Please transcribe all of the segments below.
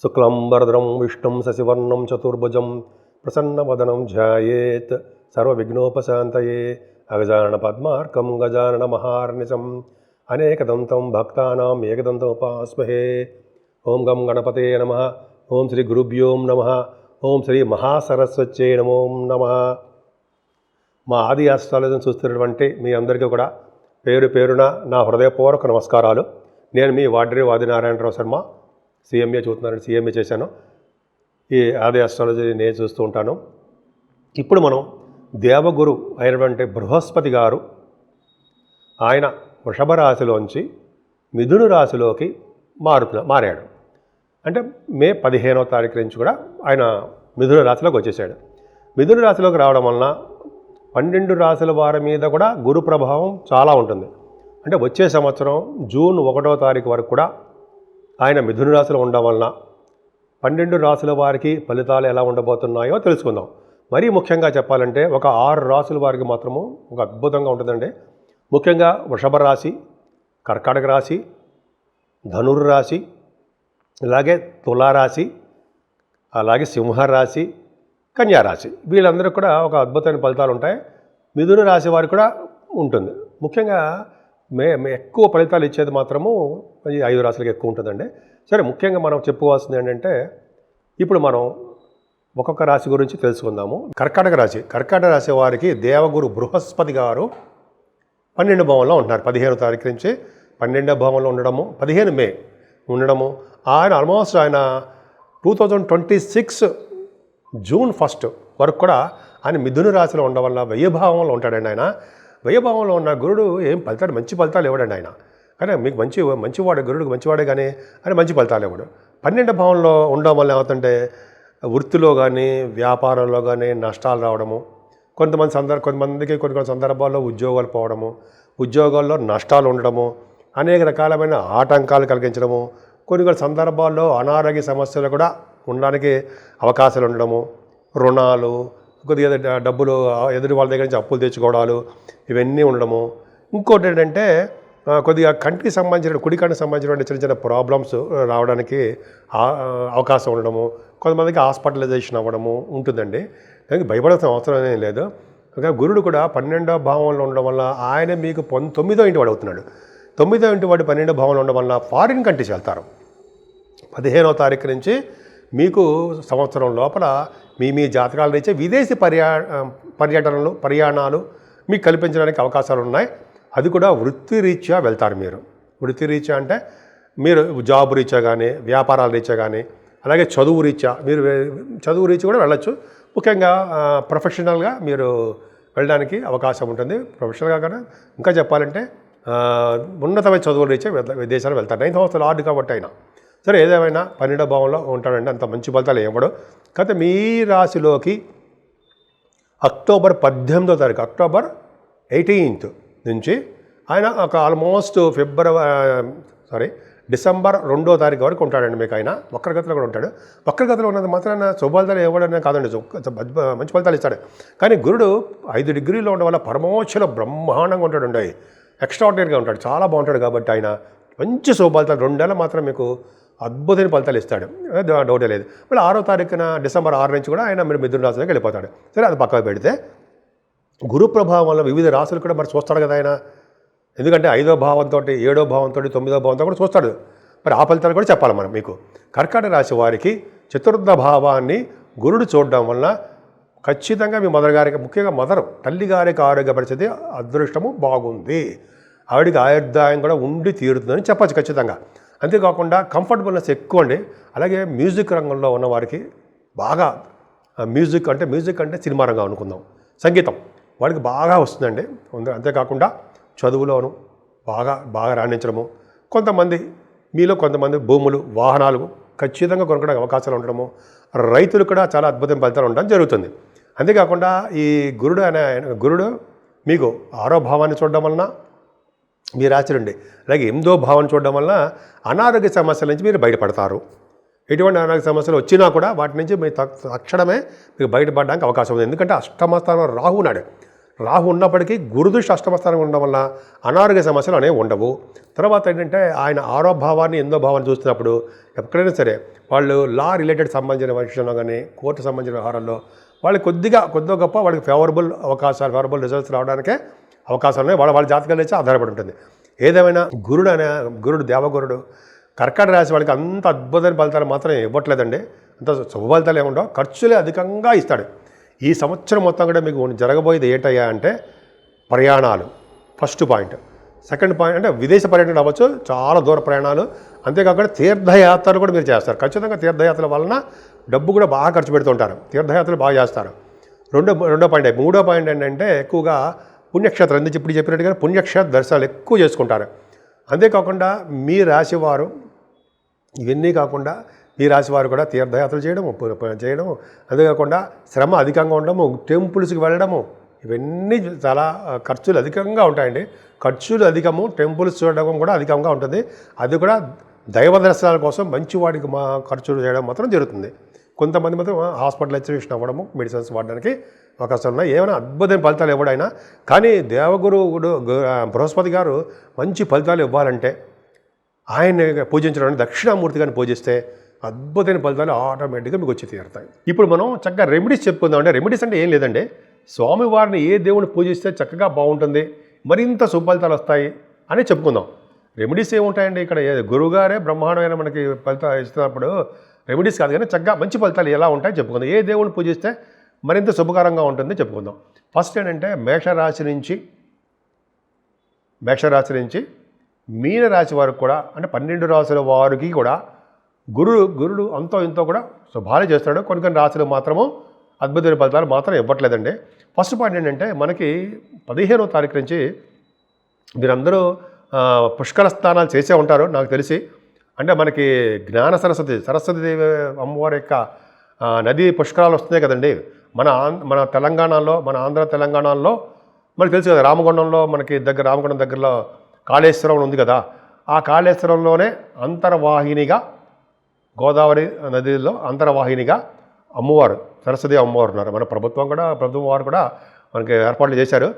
శుక్లాంబరధరం విష్ణుం శశివర్ణం చతుర్భుజం ప్రసన్నవదనం ధ్యాయేత్ సర్వవిఘ్నోపశాంతయే అగజానన పద్మార్కం గజానన మహార్నిశం అనేకదంతం భక్తానాం ఏకదంతం ఉపాస్మహే. ఓం గం గణపతే నమః. ఓం శ్రీ గురుభ్యో నమః. ఓం శ్రీ మహాసరస్వత్యై నమో నమః. మా ఆది ఆస్ట్రాలజీని చూస్తున్నటువంటి మీ అందరికీ కూడా పేరు పేరున నా హృదయపూర్వక నమస్కారాలు. నేను మీ వాడ్రి ఆదినారాయణరావు శర్మ, సిఎంఏ చూస్తున్నాను, సిఎంఏ చేశాను. ఈ ఆది ఆస్ట్రాలజీ నేను చూస్తూ ఉంటాను. ఇప్పుడు మనం దేవగురు అయినటువంటి బృహస్పతి గారు ఆయన వృషభ రాశిలోంచి మిథున రాశిలోకి మారాడు. అంటే మే 15వ తారీఖు నుంచి కూడా ఆయన మిథున రాశిలోకి వచ్చేసాడు. మిథున రాశిలోకి రావడం వలన 12 రాశుల వారి మీద కూడా గురు ప్రభావం చాలా ఉంటుంది. అంటే వచ్చే సంవత్సరం జూన్ 1వ తారీఖు వరకు కూడా ఆయన మిథున రాశిలో ఉండడం వలన 12 రాశుల వారికి ఫలితాలు ఎలా ఉండబోతున్నాయో తెలుసుకుందాం. మరీ ముఖ్యంగా చెప్పాలంటే ఒక 6 రాశుల వారికి మాత్రము ఒక అద్భుతంగా ఉంటుందండి. ముఖ్యంగా వృషభ రాశి, కర్కాటక రాశి, ధనుర్రాశి, అలాగే తులారాశి, అలాగే సింహరాశి, కన్యారాశి, వీళ్ళందరూ కూడా ఒక అద్భుతమైన ఫలితాలు ఉంటాయి. మిథున రాశి వారికి కూడా ఉంటుంది. ముఖ్యంగా ఎక్కువ ఫలితాలు ఇచ్చేది మాత్రము ఈ 5 రాశులకు ఎక్కువ ఉంటుందండి. సరే, ముఖ్యంగా మనం చెప్పుకోవాల్సింది ఏంటంటే ఇప్పుడు మనం ఒక్కొక్క రాశి గురించి తెలుసుకుందాము. కర్కాటక రాశి వారికి దేవగురు బృహస్పతి గారు 12వ భావంలో ఉంటున్నారు. 15వ తారీఖు నుంచి 12వ భావంలో ఉండడము, 15 మే ఉండడము. ఆయన ఆల్మోస్ట్ ఆయన 2026 జూన్ 1 వరకు కూడా ఆయన మిథున రాశిలో ఉండడం వల్ల 1000 భావంలో ఉంటాడండి. ఆయన 1000 భావంలో ఉన్న గురుడు ఏం ఫలితాలు, మంచి ఫలితాలు ఇవ్వడండి ఆయన. కానీ మీకు మంచివాడే, గురుడికి మంచివాడే, కానీ ఆయన మంచి ఫలితాలు ఇవ్వడు. 12వ భావంలో ఉండడం వల్ల ఏమవుతుంటే వృత్తిలో కానీ వ్యాపారంలో కానీ నష్టాలు రావడము, కొంతమందికి కొన్ని సందర్భాల్లో ఉద్యోగాలు పోవడము, ఉద్యోగాల్లో నష్టాలు ఉండడము, అనేక రకాలమైన ఆటంకాలు కలిగించడము, కొన్ని సందర్భాల్లో అనారోగ్య సమస్యలు కూడా ఉండడానికి అవకాశాలు ఉండడము, రుణాలు, కొద్దిగా డబ్బులు ఎదుటి వాళ్ళ దగ్గర నుంచి అప్పులు తెచ్చుకోవడాలు, ఇవన్నీ ఉండడము. ఇంకోటి ఏంటంటే కొద్దిగా కుడి కంటికి సంబంధించిన చిన్న చిన్న ప్రాబ్లమ్స్ రావడానికి అవకాశం ఉండడము, కొంతమందికి హాస్పిటలైజేషన్ అవ్వడము ఉంటుందండి. దానికి భయపడాల్సిన అవసరం ఏం లేదు. గురుడు కూడా 12వ భావంలో ఉండడం వల్ల ఆయన మీకు 9వ ఇంటి వాడు అవుతున్నాడు. 9వ ఇంటి వాడు 12వ భావంలో ఉండడం వల్ల ఫారిన్ కంట్రీస్ వెళ్తారు. 15వ తారీఖు నుంచి మీకు సంవత్సరం లోపల మీ జాతకాల రీత్యా విదేశీ ప్రయాణాలు మీకు కల్పించడానికి అవకాశాలు ఉన్నాయి. అది కూడా వృత్తిరీత్యా వెళ్తారు మీరు. వృత్తిరీత్యా అంటే మీరు జాబ్ రీత్యా కానీ, వ్యాపారాల రీత్యా కానీ, అలాగే చదువు రీత్యా కూడా వెళ్ళచ్చు. ముఖ్యంగా ప్రొఫెషనల్గా మీరు వెళ్ళడానికి అవకాశం ఉంటుంది. ప్రొఫెషనల్గా కానీ ఇంకా చెప్పాలంటే ఉన్నతమైన చదువుల రీత్యా విదేశాలు వెళ్తారు. 9th హౌస్ లార్డ్ కాబట్టి అయినా సరే, ఏదేమైనా 12వ భావంలో ఉంటాడంటే అంత మంచి ఫలితాలు ఇవ్వడు. కాకపోతే మీ రాశిలోకి అక్టోబర్ 18th నుంచి ఆయన ఒక ఆల్మోస్ట్ డిసెంబర్ 2వ తారీఖు వరకు ఉంటాడండి. మీకు ఆయన వక్రగతిలో కూడా ఉంటాడు. వక్రగతిలో ఉన్నది మాత్రం శుభఫలితాలు ఇవ్వడనే కాదండి, మంచి ఫలితాలు ఇస్తాడు. కానీ గురుడు 5 డిగ్రీలో ఉండడం వల్ల పరమోచ్చలో బ్రహ్మాండంగా ఉంటాడండి. ఎక్స్ట్రాడినరీగా ఉంటాడు, చాలా బాగుంటాడు. కాబట్టి ఆయన మంచి శుభఫలితాలు 2 నెలలు మాత్రం మీకు అద్భుతమైన ఫలితాలు ఇస్తాడు, డౌటే లేదు. మళ్ళీ 6వ తారీఖున డిసెంబర్ 6 నుంచి కూడా ఆయన మీరు మిథున రాశిలోకి వెళ్ళిపోతాడు. సరే, అది పక్కకు పెడితే గురు ప్రభావం వల్ల వివిధ రాశులు కూడా మరి చూస్తాడు కదా ఆయన. ఎందుకంటే 5వ భావంతో, 7వ భావంతో, 9వ భావంతో కూడా చూస్తాడు. మరి ఆ ఫలితాలు కూడా చెప్పాలి మనం మీకు. కర్కాటక రాశి వారికి 4వ భావాన్ని గురుడు చూడడం వల్ల ఖచ్చితంగా మీ గారికి, ముఖ్యంగా తల్లి గారికి ఆరోగ్య పరిస్థితి అదృష్టము బాగుంది. ఆవిడికి ఆయుర్దాయం కూడా ఉండి తీరుతుందని చెప్పచ్చు ఖచ్చితంగా. అంతేకాకుండా కంఫర్టబుల్నెస్ ఎక్కువ అండి. అలాగే మ్యూజిక్ రంగంలో ఉన్న వారికి బాగా మ్యూజిక్ అంటే సినిమా రంగం అనుకుందాం, సంగీతం వాడికి బాగా వస్తుందండి. అంతేకాకుండా చదువులోను బాగా రాణించడము, మీలో కొంతమంది భూములు, వాహనాలు ఖచ్చితంగా కొనడానికి అవకాశాలు ఉండడము, రైతులు కూడా చాలా అద్భుతమైన ఫలితాలు ఉండడం జరుగుతుంది. అంతేకాకుండా ఈ గురుడు మీకు 6వ భావాన్ని చూడడం వలన మీ రాశి నుండి, అలాగే 8వ భావాన్ని చూడడం వలన అనారోగ్య సమస్యల నుంచి మీరు బయటపడతారు. ఎటువంటి అనారోగ్య సమస్యలు వచ్చినా కూడా వాటి నుంచి మీరు తక్షణమే మీకు బయటపడడానికి అవకాశం ఉంది. ఎందుకంటే అష్టమ స్థానంలో రాహు ఉన్నాడు. రాహు ఉన్నప్పటికీ గురుదృష్టి అష్టమ స్థానం ఉండడం వల్ల అనారోగ్య సమస్యలు అనేవి ఉండవు. తర్వాత ఏంటంటే ఆయన ఆరో భావాన్ని ఎనిమిదో భావాన్ని చూస్తున్నప్పుడు ఎక్కడైనా సరే వాళ్ళు లా రిలేటెడ్ సంబంధించిన విషయంలో కానీ కోర్టు సంబంధించిన వ్యవహారాల్లో వాళ్ళకి కొద్దిగా గొప్ప వాళ్ళకి ఫేవరబుల్ రిజల్ట్స్ రావడానికే అవకాశాలు ఉన్నాయి. వాళ్ళ జాతకాలు వచ్చి ఆధారపడి ఉంటుంది. ఏదేమైనా గురుడు దేవగురుడు కర్కాటక రాశి వాళ్ళకి అంత అద్భుతమైన ఫలితాలు మాత్రం ఇవ్వట్లేదండి. అంత శుభ ఫలితాలు ఏముండవు, ఖర్చులే అధికంగా ఇస్తాడు. ఈ సంవత్సరం మొత్తం కూడా మీకు జరగబోయేది ఏంటయ్యా అంటే ప్రయాణాలు ఫస్ట్ పాయింట్. సెకండ్ పాయింట్ అంటే విదేశ పర్యటన అవ్వచ్చు, చాలా దూర ప్రయాణాలు. అంతేకాకుండా తీర్థయాత్రలు కూడా మీరు చేస్తారు. ఖచ్చితంగా తీర్థయాత్రల వలన డబ్బు కూడా బాగా ఖర్చు పెడుతుంటారు. తీర్థయాత్రలు బాగా చేస్తారు. రెండో పాయింట్. మూడో పాయింట్ ఏంటంటే ఎక్కువగా పుణ్యక్షేత్రం ఇప్పుడు చెప్పినట్టుగా పుణ్యక్షేత్ర దర్శనాలు ఎక్కువ చేసుకుంటారు. అంతేకాకుండా మీ రాశివారు ఇవన్నీ కాకుండా మీ రాశివారు కూడా తీర్థయాత్రలు చేయడము, అంతేకాకుండా శ్రమ అధికంగా ఉండడము, టెంపుల్స్కి వెళ్ళడము, ఇవన్నీ చాలా ఖర్చులు అధికంగా ఉంటాయండి. ఖర్చులు అధికము, టెంపుల్స్ చూడడం కూడా అధికంగా ఉంటుంది. అది కూడా దైవ దర్శనాల కోసం మంచివాడికి ఖర్చులు చేయడం మాత్రం జరుగుతుంది. కొంతమంది మాత్రం హాస్పిటలైజేషన్ అవ్వడము, మెడిసిన్స్ వాడడానికి అవకాశాలు ఉన్నాయి. ఏమైనా అద్భుతమైన ఫలితాలు ఇవ్వడైనా కానీ దేవగురువుడు బృహస్పతి గారు మంచి ఫలితాలు ఇవ్వాలంటే ఆయన్ని పూజించడానికి దక్షిణామూర్తి గారిని పూజిస్తే అద్భుతమైన ఫలితాలు ఆటోమేటిక్గా మీకు వచ్చి తీరుతాయి. ఇప్పుడు మనం చక్కగా రెమెడీస్ చెప్పుకుందామంటే రెమెడీస్ అంటే ఏం లేదండి, స్వామివారిని ఏ దేవుడిని పూజిస్తే చక్కగా బాగుంటుంది, మరింత సుఫలితాలు వస్తాయి అని చెప్పుకుందాం. రెమెడీస్ ఏముంటాయండి, ఇక్కడ గురువుగారే బ్రహ్మాండమైన మనకి ఫలితాలు ఇస్తున్నప్పుడు రెమెడీస్ కాదు కానీ చక్కగా మంచి ఫలితాలు ఎలా ఉంటాయో చెప్పుకుందాం. ఏ దేవుడిని పూజిస్తే మరింత శుభకరంగా ఉంటుంది చెప్పుకుందాం. ఫస్ట్ ఏంటంటే మేషరాశి నుంచి మీనరాశి వారికి కూడా అంటే 12 రాశుల వారికి కూడా గురుడు అంతో ఇంతో కూడా శుభాలే చేస్తాడు. కొన్ని రాశులు మాత్రము అద్భుతమైన ఫలితాలు మాత్రం ఇవ్వట్లేదండి. ఫస్ట్ పాయింట్ ఏంటంటే మనకి 15వ తారీఖు నుంచి మీరందరూ పుష్కర స్నానాలు చేసే ఉంటారు నాకు తెలిసి. అంటే మనకి జ్ఞాన సరస్వతి దేవి అమ్మవారి యొక్క నది పుష్కరాలు వస్తున్నాయి కదండి. మన తెలంగాణలో, మన ఆంధ్ర తెలంగాణలో మనకు తెలుసు కదా, రామగుండంలో మనకి రామగుండం దగ్గరలో కాళేశ్వరం ఉంది కదా, ఆ కాళేశ్వరంలోనే అంతర్వాహినిగా గోదావరి నదిలో అంతర్వాహినిగా అమ్మవారు సరస్వతి అమ్మవారు ఉన్నారు. మన ప్రభుత్వం వారు కూడా మనకి ఏర్పాట్లు చేశారు.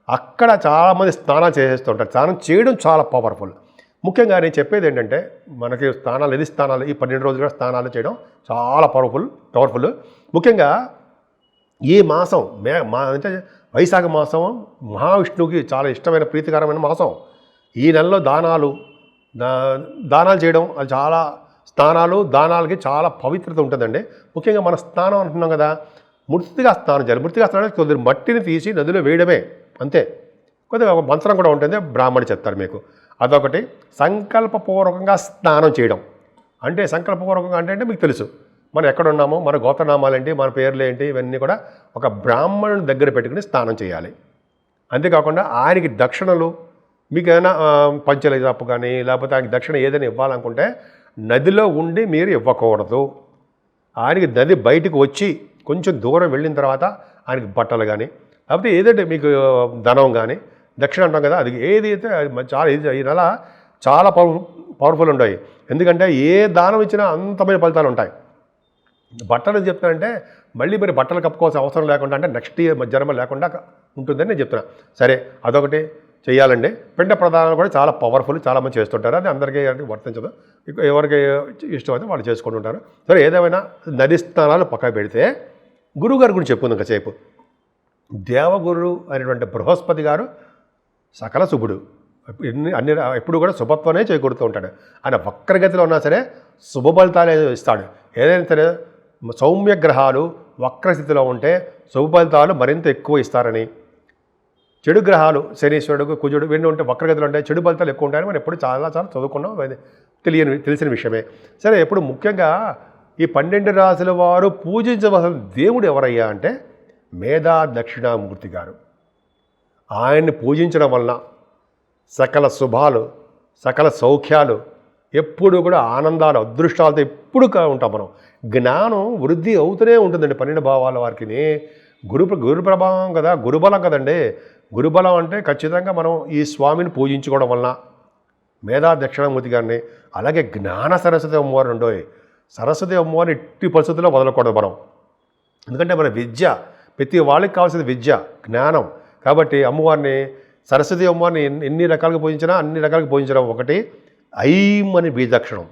అక్కడ చాలామంది స్నానాలు చేసేస్తుంటారు. స్నానం చేయడం చాలా పవర్ఫుల్. ముఖ్యంగా నేను చెప్పేది ఏంటంటే మనకి స్నానాలు ఈ 12 రోజులు కూడా స్నానాలు చేయడం చాలా పవర్ఫుల్. ముఖ్యంగా ఈ మాసం అంటే వైశాఖ మాసం మహావిష్ణువుకి చాలా ఇష్టమైన ప్రీతికరమైన మాసం. ఈ నెలలో దానాలు చేయడం అది చాలా దానాలకి చాలా పవిత్రత ఉంటుందండి. ముఖ్యంగా మన స్నానం అంటున్నాం కదా, మృతిగా స్నానం చేయాలి. మృతిగా స్నానం కొద్దిగా మట్టిని తీసి నదిలో వేయడమే అంతే. కొద్దిగా ఒక మంత్రం కూడా ఉంటుంది, బ్రాహ్మణి చెప్తారు మీకు. అదొకటి. సంకల్పపూర్వకంగా స్నానం చేయడం అంటే సంకల్పపూర్వకంగా అంటే మీకు తెలుసు మనం ఎక్కడున్నామో, మన గోత్రనామాలు ఏంటి, మన పేర్లు ఏంటి, ఇవన్నీ కూడా ఒక బ్రాహ్మణుని దగ్గర పెట్టుకుని స్నానం చేయాలి. అంతేకాకుండా ఆయనకి దక్షిణలు మీకు ఏదైనా పంచల తప్పు కానీ లేకపోతే ఆయనకి దక్షిణ ఏదైనా ఇవ్వాలనుకుంటే నదిలో ఉండి మీరు ఇవ్వకూడదు. ఆయనకి నది బయటకు వచ్చి కొంచెం దూరం వెళ్ళిన తర్వాత ఆయనకి బట్టలు కానీ లేకపోతే ఏదంటే మీకు ధనం కానీ దక్షిణ అంటాం కదా, అది ఏదైతే చాలా ఈ నెల చాలా పవర్ఫుల్ ఉంటాయి. ఎందుకంటే ఏ దానం ఇచ్చినా అంతమైన ఫలితాలు ఉంటాయి. బట్టలు చెప్తానంటే మళ్ళీ మరి బట్టలు కప్పుకోవాల్సిన అవసరం లేకుండా అంటే నెక్స్ట్ ఇయర్ జన్మ లేకుండా ఉంటుందని నేను చెప్తున్నా. సరే, అదొకటి చేయాలండి. పిండ ప్రదానాలు కూడా చాలా పవర్ఫుల్, చాలామంది చేస్తుంటారు. అది అందరికీ వర్తించదు, ఎవరికి ఇష్టమైతే వాళ్ళు చేసుకుంటుంటారు. సరే, ఏదేమైనా నది స్నానాలు పక్కన పెడితే గురువుగారి గురించి చెప్పుకుందాం కాసేపు. దేవగురు అనేటువంటి బృహస్పతి గారు సకల శుభుడు, ఎప్పుడు కూడా శుభత్వమే చేకూరుతూ ఉంటాడు. ఆయన వక్రగతిలో ఉన్నా సరే శుభ ఫలితాలే ఇస్తాడు. ఏదైనా సరే సౌమ్య గ్రహాలు వక్రస్థితిలో ఉంటే శుభ ఫలితాలు మరింత ఎక్కువ ఇస్తారని, చెడు గ్రహాలు శనీశ్వరుడు కుజుడు ఇవన్నీ ఉంటే వక్రగతిలో ఉంటే చెడు ఫలితాలు ఎక్కువ ఉంటాయని మనం ఎప్పుడు చాలా చదువుకున్నాం, తెలిసిన విషయమే. సరే, ఎప్పుడు ముఖ్యంగా ఈ 12 రాశుల వారు పూజించవలసిన దేవుడు ఎవరయ్యా అంటే మేధా దక్షిణామూర్తి గారు. ఆయన్ని పూజించడం వలన సకల శుభాలు, సకల సౌఖ్యాలు, ఎప్పుడు కూడా ఆనందాలు, అదృష్టాలతో ఎప్పుడు ఉంటాం మనం. జ్ఞానం వృద్ధి అవుతూనే ఉంటుందండి 12 భావాల వారికి. గురు ప్రభావం కదా, గురుబలం కదండి. గురుబలం అంటే ఖచ్చితంగా మనం ఈ స్వామిని పూజించుకోవడం వలన, మేధా దక్షిణామూర్తి గారిని, అలాగే జ్ఞాన సరస్వతి అమ్మవారు ఉండోయి. సరస్వతి అమ్మవారిని ఎట్టి పరిస్థితుల్లో వదలకూడదు మనం. ఎందుకంటే మన విద్య, ప్రతి వాళ్ళకి కావాల్సిన విద్య, జ్ఞానం, కాబట్టి అమ్మవారిని సరస్వతి అమ్మవారిని ఎన్ని రకాలుగా పూజించినా అన్ని రకాలుగా పూజించడం ఒకటి ఐం అని బీజాక్షరం.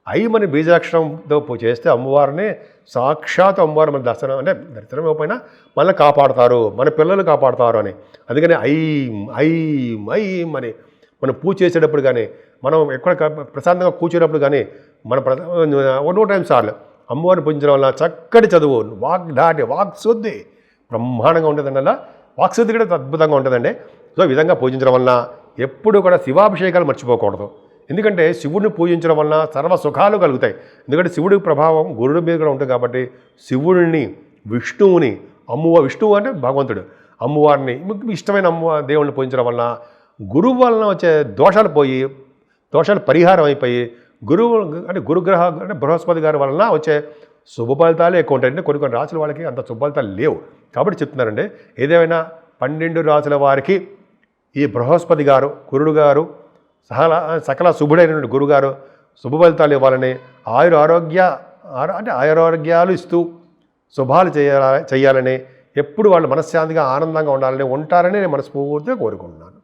ఐం అని బీజాక్షరంతో చేస్తే అమ్మవారిని సాక్షాత్ అమ్మవారు మన దర్శనం అంటే దర్శనం ఇవ్వకపోయినా మనల్ని కాపాడుతారు, మన పిల్లలు కాపాడుతారు అని. అందుకని ఐం ఐం ఐం అని మనం పూజ చేసేటప్పుడు కానీ, మనం ఎక్కడ ప్రశాంతంగా కూర్చున్నప్పుడు కానీ మన 1 టైం సార్లు అమ్మవారిని పూజించడం వల్ల చక్కటి చదువు, వాక్శుద్ధి బ్రహ్మాండంగా ఉంటుందండి. అలా వాక్శుద్ధి కూడా అద్భుతంగా ఉంటుందండి. సో ఈ విధంగా పూజించడం వలన ఎప్పుడు కూడా శివాభిషేకాలు మర్చిపోకూడదు. ఎందుకంటే శివుడిని పూజించడం వలన సర్వ సుఖాలు కలుగుతాయి. ఎందుకంటే శివుడి ప్రభావం గురుడి మీద కూడా ఉంటుంది కాబట్టి శివుడిని, విష్ణువుని, విష్ణువు అంటే భగవంతుడు, అమ్మవారిని ఇష్టమైన దేవుడిని పూజించడం వలన గురువు వలన వచ్చే దోషాలు పరిహారం అయిపోయి గురువు అంటే గురుగ్రహ అంటే బృహస్పతి గారి వలన వచ్చే శుభ ఫలితాలు ఎక్కువ ఉంటాయి. అంటే కొన్ని రాసుల వాళ్ళకి అంత శుభ ఫలితాలు లేవు కాబట్టి చెప్తున్నారండి. ఏదేమైనా 12 రాసుల వారికి ఈ బృహస్పతి గారు, గురుడు గారు, సకల శుభుడైనటువంటి గురుగారు శుభ ఫలితాలు ఇవ్వాలని, ఆయురారోగ్యాలు ఇస్తూ శుభాలు చేయాలని, ఎప్పుడు వాళ్ళు మనశ్శాంతిగా ఆనందంగా ఉండాలని ఉంటారని నేను మనస్ఫూర్తిగా కోరుకుంటున్నాను.